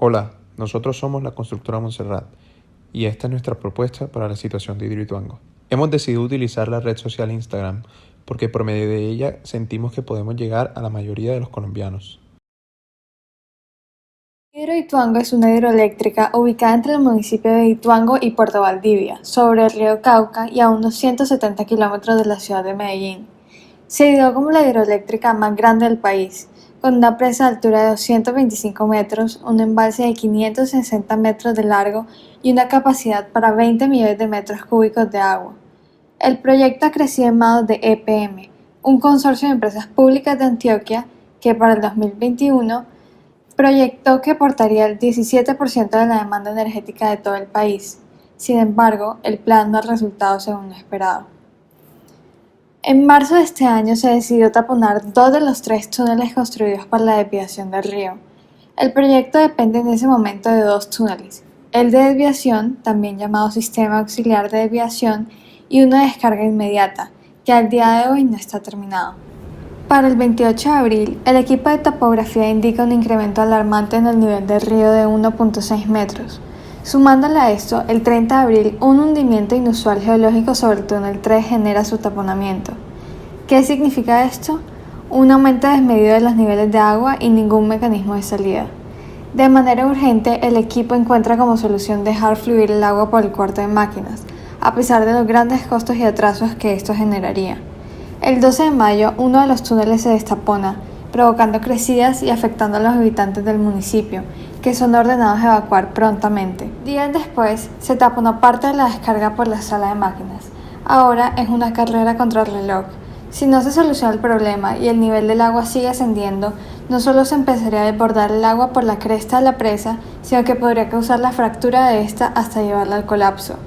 Hola, nosotros somos la constructora Montserrat y esta es nuestra propuesta para la situación de Hidroituango. Hemos decidido utilizar la red social Instagram porque por medio de ella sentimos que podemos llegar a la mayoría de los colombianos. Hidroituango es una hidroeléctrica ubicada entre el municipio de Ituango y Puerto Valdivia, sobre el río Cauca y a unos 170 kilómetros de la ciudad de Medellín. Se ideó como la hidroeléctrica más grande del país, con una presa de altura de 225 metros, un embalse de 560 metros de largo y una capacidad para 20 millones de metros cúbicos de agua. El proyecto ha crecido en manos de EPM, un consorcio de empresas públicas de Antioquia que para el 2021 proyectó que aportaría el 17% de la demanda energética de todo el país. Sin embargo, el plan no ha resultado según lo esperado. En marzo de este año se decidió taponar 2 de los 3 túneles construidos para la desviación del río. El proyecto depende en ese momento de 2 túneles, el de desviación, también llamado Sistema Auxiliar de Desviación, y uno de descarga inmediata, que al día de hoy no está terminado. Para el 28 de abril, el equipo de topografía indica un incremento alarmante en el nivel del río de 1.6 metros. Sumándole a esto, el 30 de abril, un hundimiento inusual geológico sobre el túnel 3 genera su taponamiento. ¿Qué significa esto? Un aumento desmedido de los niveles de agua y ningún mecanismo de salida. De manera urgente, el equipo encuentra como solución dejar fluir el agua por el cuarto de máquinas, a pesar de los grandes costos y atrasos que esto generaría. El 12 de mayo, uno de los túneles se destapona, provocando crecidas y afectando a los habitantes del municipio, que son ordenados a evacuar prontamente. Días después, se taponó parte de la descarga por la sala de máquinas. Ahora es una carrera contra el reloj. Si no se soluciona el problema y el nivel del agua sigue ascendiendo, no solo se empezaría a desbordar el agua por la cresta de la presa, sino que podría causar la fractura de esta hasta llevarla al colapso.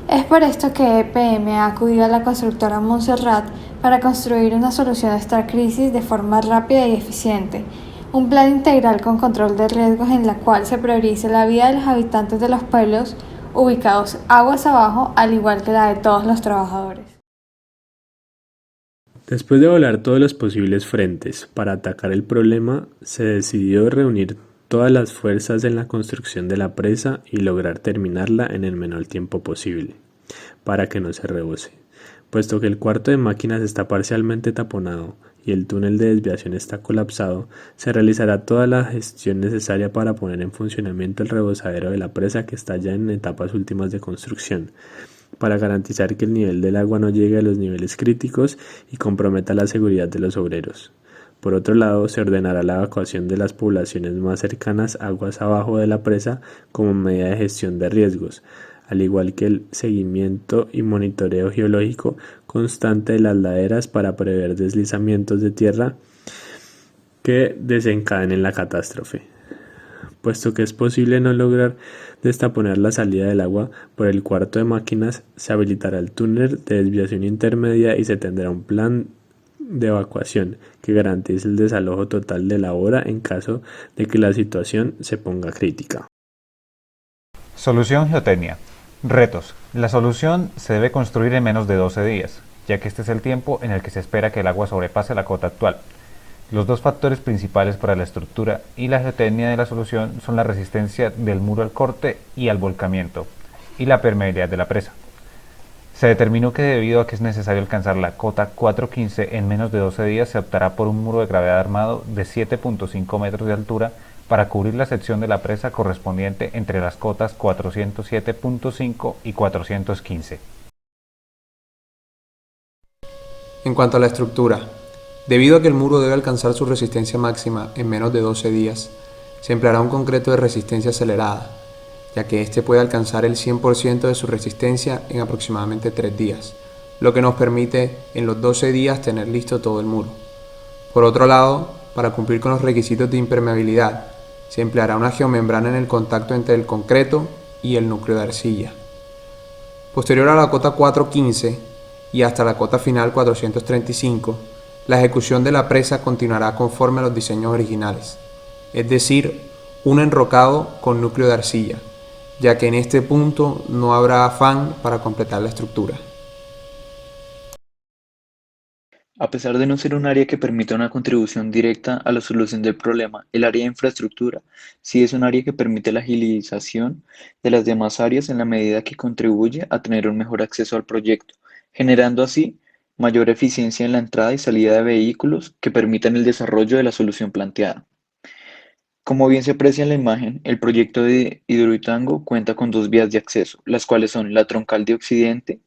Es por esto que EPM ha acudido a la constructora Montserrat para construir una solución a esta crisis de forma rápida y eficiente, un plan integral con control de riesgos en la cual se priorice la vida de los habitantes de los pueblos ubicados aguas abajo, al igual que la de todos los trabajadores. Después de evaluar todos los posibles frentes para atacar el problema, se decidió reunir todas las fuerzas en la construcción de la presa y lograr terminarla en el menor tiempo posible, para que no se rebose. Puesto que el cuarto de máquinas está parcialmente taponado y el túnel de desviación está colapsado, se realizará toda la gestión necesaria para poner en funcionamiento el rebosadero de la presa que está ya en etapas últimas de construcción, para garantizar que el nivel del agua no llegue a los niveles críticos y comprometa la seguridad de los obreros. Por otro lado, se ordenará la evacuación de las poblaciones más cercanas aguas abajo de la presa como medida de gestión de riesgos, al igual que el seguimiento y monitoreo geológico constante de las laderas para prever deslizamientos de tierra que desencadenen la catástrofe. Puesto que es posible no lograr destaponar la salida del agua por el cuarto de máquinas, se habilitará el túnel de desviación intermedia y se tendrá un plan de evacuación que garantice el desalojo total de la obra en caso de que la situación se ponga crítica. Solución Geotecnia. Retos. La solución se debe construir en menos de 12 días, ya que este es el tiempo en el que se espera que el agua sobrepase la cota actual. Los dos factores principales para la estructura y la geotecnia de la solución son la resistencia del muro al corte y al volcamiento, y la permeabilidad de la presa. Se determinó que debido a que es necesario alcanzar la cota 415 en menos de 12 días, se optará por un muro de gravedad armado de 7.5 metros de altura para cubrir la sección de la presa correspondiente entre las cotas 407.5 y 415. En cuanto a la estructura, debido a que el muro debe alcanzar su resistencia máxima en menos de 12 días, se empleará un concreto de resistencia acelerada, ya que éste puede alcanzar el 100% de su resistencia en aproximadamente 3 días, lo que nos permite en los 12 días tener listo todo el muro. Por otro lado, para cumplir con los requisitos de impermeabilidad, se empleará una geomembrana en el contacto entre el concreto y el núcleo de arcilla. Posterior a la cota 415 y hasta la cota final 435, la ejecución de la presa continuará conforme a los diseños originales, es decir, un enrocado con núcleo de arcilla, ya que en este punto no habrá afán para completar la estructura. A pesar de no ser un área que permita una contribución directa a la solución del problema, el área de infraestructura sí es un área que permite la agilización de las demás áreas en la medida que contribuye a tener un mejor acceso al proyecto, generando así mayor eficiencia en la entrada y salida de vehículos que permitan el desarrollo de la solución planteada. Como bien se aprecia en la imagen, el proyecto de Hidroituango cuenta con dos vías de acceso, las cuales son la troncal de Occidente,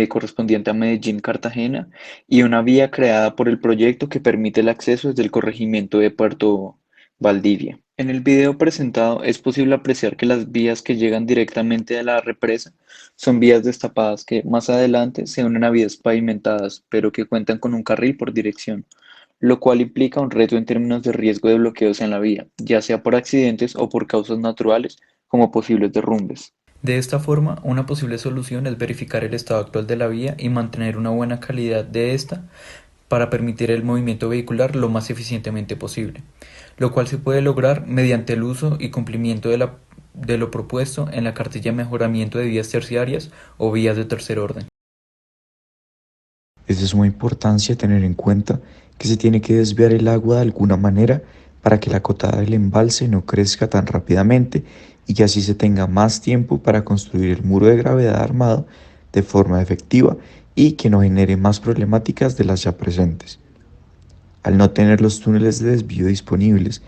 correspondiente a Medellín-Cartagena, y una vía creada por el proyecto que permite el acceso desde el corregimiento de Puerto Valdivia. En el video presentado es posible apreciar que las vías que llegan directamente de la represa son vías destapadas que más adelante se unen a vías pavimentadas, pero que cuentan con un carril por dirección, lo cual implica un reto en términos de riesgo de bloqueos en la vía, ya sea por accidentes o por causas naturales, como posibles derrumbes. De esta forma, una posible solución es verificar el estado actual de la vía y mantener una buena calidad de esta para permitir el movimiento vehicular lo más eficientemente posible, lo cual se puede lograr mediante el uso y cumplimiento de lo propuesto en la cartilla de mejoramiento de vías terciarias o vías de tercer orden. Es de suma importancia tener en cuenta que se tiene que desviar el agua de alguna manera para que la cotada del embalse no crezca tan rápidamente y que así se tenga más tiempo para construir el muro de gravedad armado de forma efectiva y que no genere más problemáticas de las ya presentes. Al no tener los túneles de desvío disponibles,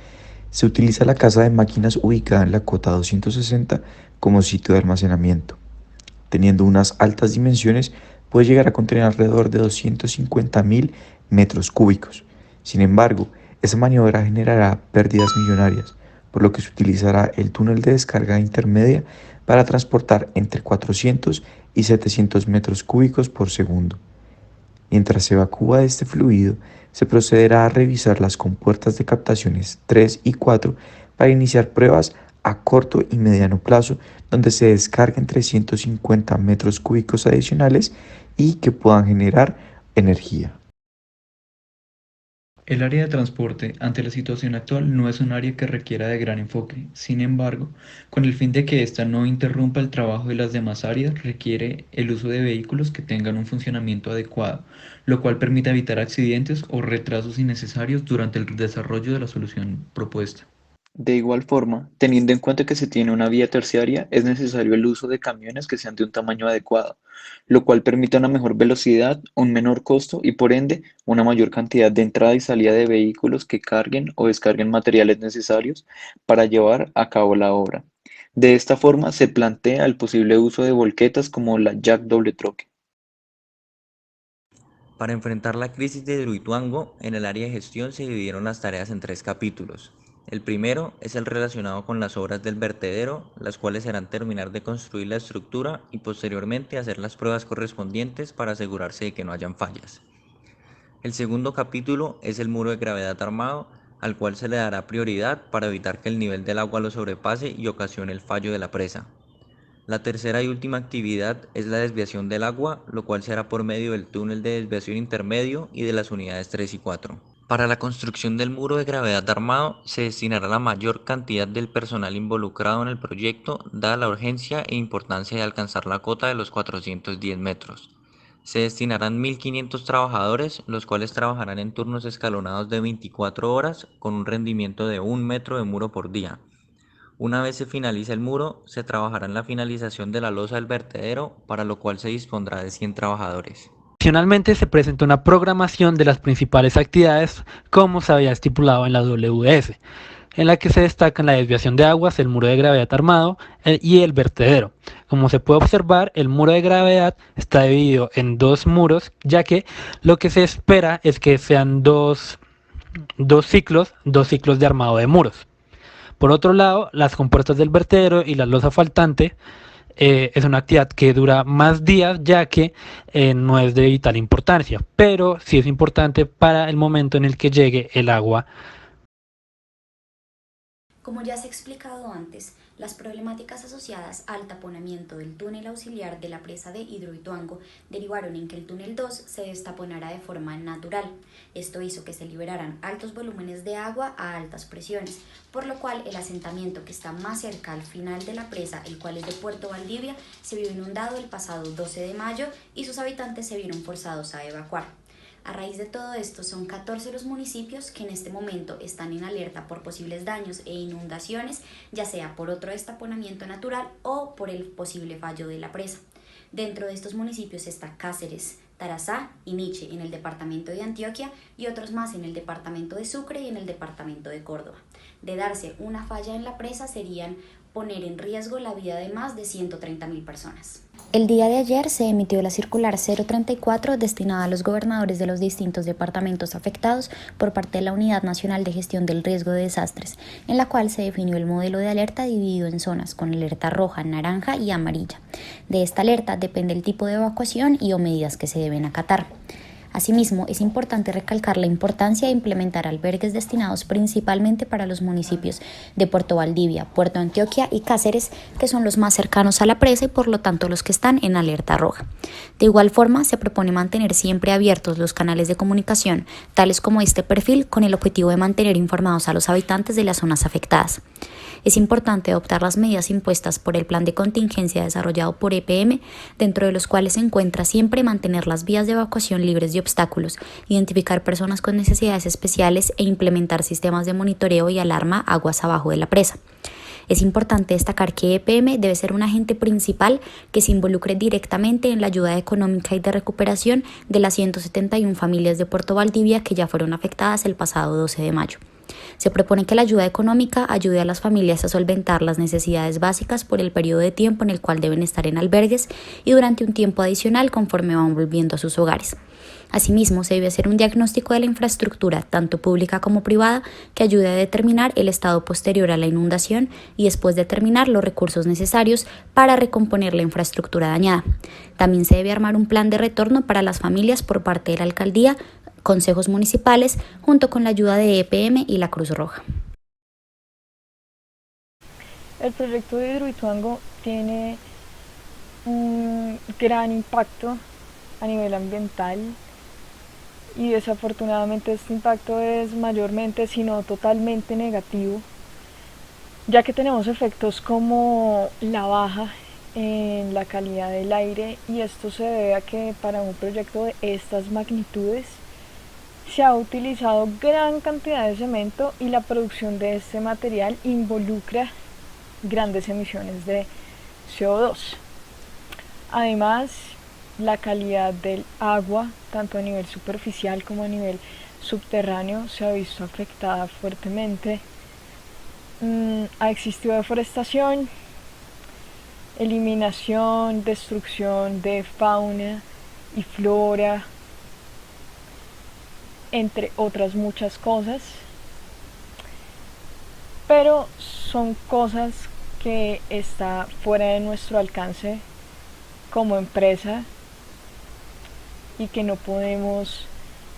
se utiliza la casa de máquinas ubicada en la cota 260 como sitio de almacenamiento. Teniendo unas altas dimensiones, puede llegar a contener alrededor de 250.000 metros cúbicos. Sin embargo, esa maniobra generará pérdidas millonarias, por lo que se utilizará el túnel de descarga intermedia para transportar entre 400 y 700 metros cúbicos por segundo. Mientras se evacúa este fluido, se procederá a revisar las compuertas de captaciones 3 y 4 para iniciar pruebas a corto y mediano plazo donde se descarguen 350 metros cúbicos adicionales y que puedan generar energía. El área de transporte, ante la situación actual, no es un área que requiera de gran enfoque. Sin embargo, con el fin de que ésta no interrumpa el trabajo de las demás áreas, requiere el uso de vehículos que tengan un funcionamiento adecuado, lo cual permite evitar accidentes o retrasos innecesarios durante el desarrollo de la solución propuesta. De igual forma, teniendo en cuenta que se tiene una vía terciaria, es necesario el uso de camiones que sean de un tamaño adecuado, lo cual permite una mejor velocidad, un menor costo y por ende una mayor cantidad de entrada y salida de vehículos que carguen o descarguen materiales necesarios para llevar a cabo la obra. De esta forma se plantea el posible uso de volquetas como la Jack doble troque. Para enfrentar la crisis de Hidroituango, en el área de gestión se dividieron las tareas en tres capítulos. El primero es el relacionado con las obras del vertedero, las cuales serán terminar de construir la estructura y posteriormente hacer las pruebas correspondientes para asegurarse de que no hayan fallas. El segundo capítulo es el muro de gravedad armado, al cual se le dará prioridad para evitar que el nivel del agua lo sobrepase y ocasione el fallo de la presa. La tercera y última actividad es la desviación del agua, lo cual se hará por medio del túnel de desviación intermedio y de las unidades 3 y 4. Para la construcción del muro de gravedad armado se destinará la mayor cantidad del personal involucrado en el proyecto, dada la urgencia e importancia de alcanzar la cota de los 410 metros. Se destinarán 1.500 trabajadores, los cuales trabajarán en turnos escalonados de 24 horas con un rendimiento de 1 metro de muro por día. Una vez se finalice el muro, se trabajará en la finalización de la losa del vertedero, para lo cual se dispondrá de 100 trabajadores. Adicionalmente, se presenta una programación de las principales actividades como se había estipulado en la WS, en la que se destacan la desviación de aguas, el muro de gravedad armado y el vertedero. Como se puede observar, el muro de gravedad está dividido en dos muros, ya que lo que se espera es que sean dos ciclos de armado de muros. Por otro lado, las compuertas del vertedero y la losa faltante es una actividad que dura más días, ya que no es de vital importancia, pero sí es importante para el momento en el que llegue el agua. Como ya se ha explicado antes, las problemáticas asociadas al taponamiento del túnel auxiliar de la presa de Hidroituango derivaron en que el túnel 2 se destaponara de forma natural. Esto hizo que se liberaran altos volúmenes de agua a altas presiones, por lo cual el asentamiento que está más cerca al final de la presa, el cual es de Puerto Valdivia, se vio inundado el pasado 12 de mayo y sus habitantes se vieron forzados a evacuar. A raíz de todo esto, son 14 los municipios que en este momento están en alerta por posibles daños e inundaciones, ya sea por otro destaponamiento natural o por el posible fallo de la presa. Dentro de estos municipios está Cáceres, Tarazá y Miche en el departamento de Antioquia y otros más en el departamento de Sucre y en el departamento de Córdoba. De darse una falla en la presa serían poner en riesgo la vida de más de 130.000 personas. El día de ayer se emitió la circular 034 destinada a los gobernadores de los distintos departamentos afectados por parte de la Unidad Nacional de Gestión del Riesgo de Desastres, en la cual se definió el modelo de alerta dividido en zonas con alerta roja, naranja y amarilla. De esta alerta depende el tipo de evacuación y o medidas que se deben acatar. Asimismo, es importante recalcar la importancia de implementar albergues destinados principalmente para los municipios de Puerto Valdivia, Puerto Antioquia y Cáceres, que son los más cercanos a la presa y por lo tanto los que están en alerta roja. De igual forma, se propone mantener siempre abiertos los canales de comunicación, tales como este perfil, con el objetivo de mantener informados a los habitantes de las zonas afectadas. Es importante adoptar las medidas impuestas por el plan de contingencia desarrollado por EPM, dentro de los cuales se encuentra siempre mantener las vías de evacuación libres de obstáculos, identificar personas con necesidades especiales e implementar sistemas de monitoreo y alarma aguas abajo de la presa. Es importante destacar que EPM debe ser un agente principal que se involucre directamente en la ayuda económica y de recuperación de las 171 familias de Puerto Valdivia que ya fueron afectadas el pasado 12 de mayo. Se propone que la ayuda económica ayude a las familias a solventar las necesidades básicas por el periodo de tiempo en el cual deben estar en albergues y durante un tiempo adicional conforme van volviendo a sus hogares. Asimismo, se debe hacer un diagnóstico de la infraestructura, tanto pública como privada, que ayude a determinar el estado posterior a la inundación y después determinar los recursos necesarios para recomponer la infraestructura dañada. También se debe armar un plan de retorno para las familias por parte de la alcaldía, consejos municipales, junto con la ayuda de EPM y la Cruz Roja. El proyecto de Hidroituango tiene un gran impacto a nivel ambiental y desafortunadamente este impacto es mayormente, si no totalmente negativo, ya que tenemos efectos como la baja en la calidad del aire, y esto se debe a que para un proyecto de estas magnitudes se ha utilizado gran cantidad de cemento y la producción de este material involucra grandes emisiones de CO2. Además, la calidad del agua, tanto a nivel superficial como a nivel subterráneo, se ha visto afectada fuertemente. Ha existido deforestación, eliminación, destrucción de fauna y flora, entre otras muchas cosas, pero son cosas que está fuera de nuestro alcance como empresa y que no podemos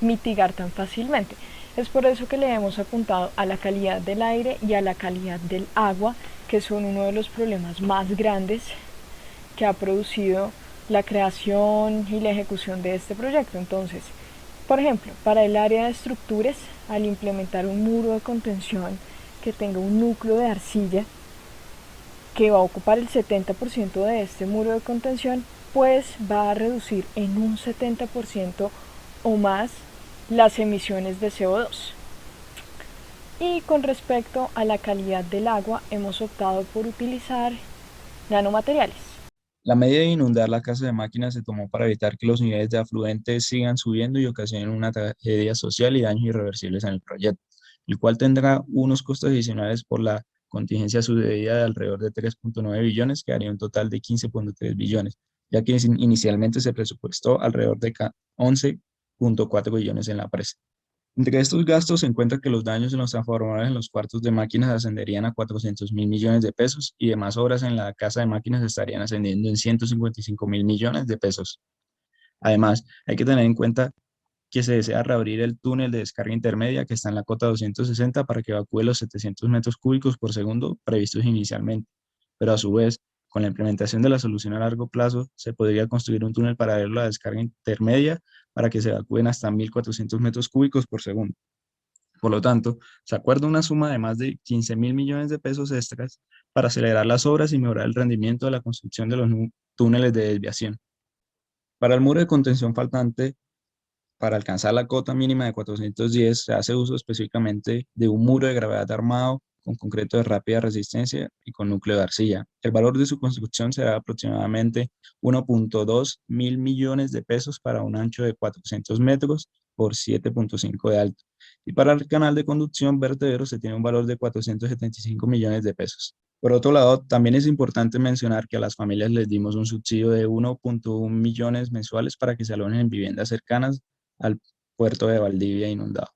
mitigar tan fácilmente. Es por eso que le hemos apuntado a la calidad del aire y a la calidad del agua, que son uno de los problemas más grandes que ha producido la creación y la ejecución de este proyecto. Entonces, por ejemplo, para el área de estructuras, al implementar un muro de contención que tenga un núcleo de arcilla que va a ocupar el 70% de este muro de contención, pues va a reducir en un 70% o más las emisiones de CO2. Y con respecto a la calidad del agua, hemos optado por utilizar nanomateriales. La medida de inundar la casa de máquinas se tomó para evitar que los niveles de afluentes sigan subiendo y ocasionen una tragedia social y daños irreversibles en el proyecto, el cual tendrá unos costos adicionales por la contingencia subdebida de alrededor de 3.9 billones, que haría un total de 15.3 billones, ya que inicialmente se presupuestó alrededor de 11.4 billones en la presa. Entre estos gastos se encuentra que los daños en los transformadores en los cuartos de máquinas ascenderían a 400.000 millones de pesos y demás obras en la casa de máquinas estarían ascendiendo en 155.000 millones de pesos. Además, hay que tener en cuenta que se desea reabrir el túnel de descarga intermedia que está en la cota 260 para que evacúe los 700 metros cúbicos por segundo previstos inicialmente, pero a su vez, con la implementación de la solución a largo plazo, se podría construir un túnel paralelo a la descarga intermedia para que se evacúen hasta 1.400 metros cúbicos por segundo. Por lo tanto, se acuerda una suma de más de 15.000 millones de pesos extras para acelerar las obras y mejorar el rendimiento de la construcción de los túneles de desviación. Para el muro de contención faltante, Para alcanzar la cota mínima de 410 se hace uso específicamente de un muro de gravedad armado con concreto de rápida resistencia y con núcleo de arcilla. El valor de su construcción será aproximadamente 1.2 mil millones de pesos para un ancho de 400 metros por 7.5 de alto. Y para el canal de conducción vertedero se tiene un valor de 475 millones de pesos. Por otro lado, también es importante mencionar que a las familias les dimos un subsidio de 1.1 millones mensuales para que se alojen en viviendas cercanas al puerto de Valdivia inundado.